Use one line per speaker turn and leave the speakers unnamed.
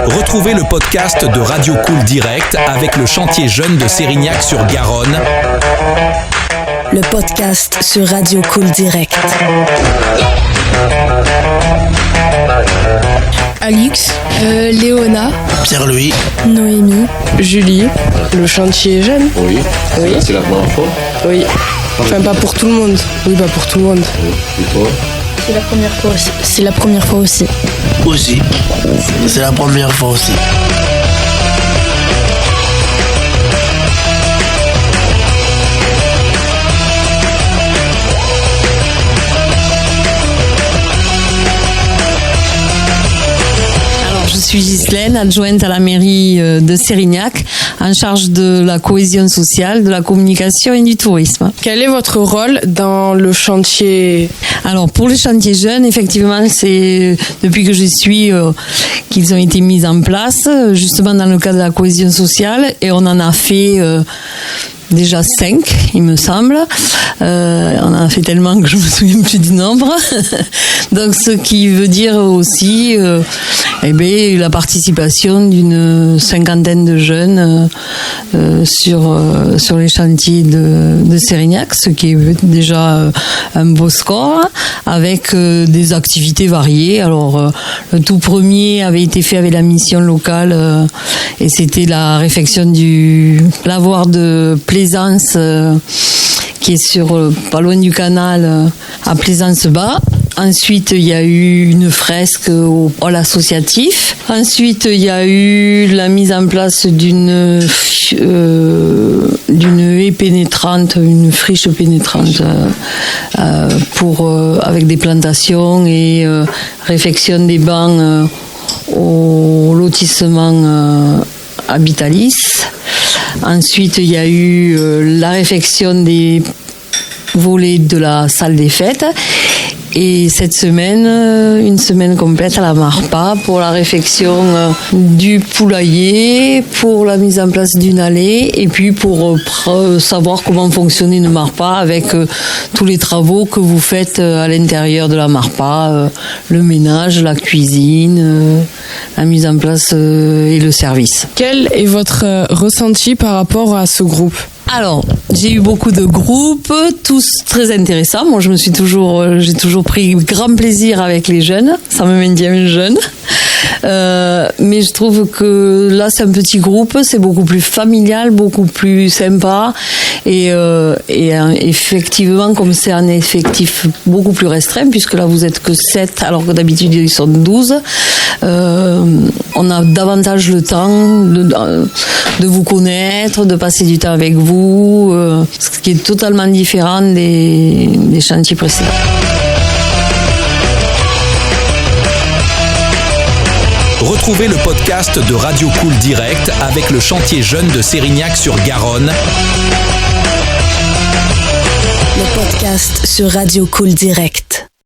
Retrouvez le podcast de Radio Cool Direct avec le chantier jeune de Sérignac-sur-Garonne.
Le podcast sur Radio Cool Direct.
Alix, Léona,
Pierre-Louis,
Noémie,
Julie, le chantier jeune.
Oui. C'est la première fois.
Oui. Enfin, pas pour tout le monde. Oui, pas pour tout le monde.
Et toi?
c'est la première fois aussi. C'est la première fois aussi.
aussi. C'est la première fois aussi.
Je suis Ghislaine, adjointe à la mairie de Sérignac, en charge de la cohésion sociale, de la communication et du tourisme.
Quel est votre rôle dans le chantier?
Alors pour les chantiers jeunes, effectivement, c'est depuis que j'y suis qu'ils ont été mis en place, justement dans le cadre de la cohésion sociale, et on en a fait déjà 5, il me semble. On en a fait tellement que je me souviens plus du nombre. Donc, ce qui veut dire aussi la participation d'une 50aine de jeunes sur les chantiers de Sérignac, ce qui est déjà un beau score, avec des activités variées. Alors, le tout premier avait été fait avec la mission locale et c'était la réfection du lavoir de Plaisance qui est pas loin du canal à Plaisance-Bas. Ensuite, il y a eu une fresque au hall associatif. Ensuite, il y a eu la mise en place d'une haie pénétrante, une friche pénétrante avec des plantations et réfection des bancs au lotissement Habitalis. Ensuite, il y a eu la réfection des volets de la salle des fêtes. Et cette semaine, une semaine complète à la Marpa pour la réfection du poulailler, pour la mise en place d'une allée et puis pour savoir comment fonctionne une Marpa avec tous les travaux que vous faites à l'intérieur de la Marpa, le ménage, la cuisine, la mise en place et le service.
Quel est votre ressenti par rapport à ce groupe?
Alors, j'ai eu beaucoup de groupes, tous très intéressants. Moi, j'ai toujours pris grand plaisir avec les jeunes. Ça me maintient jeune. Mais je trouve que là, c'est un petit groupe, c'est beaucoup plus familial, beaucoup plus sympa. Et effectivement, comme c'est un effectif beaucoup plus restreint, puisque là, vous êtes que 7, alors que d'habitude, ils sont 12, on a davantage le temps de vous connaître, de passer du temps avec vous, ce qui est totalement différent des chantiers précédents.
Retrouvez le podcast de Radio Cool Direct avec le chantier jeune de Sérignac-sur-Garonne.
Le podcast sur Radio Cool Direct.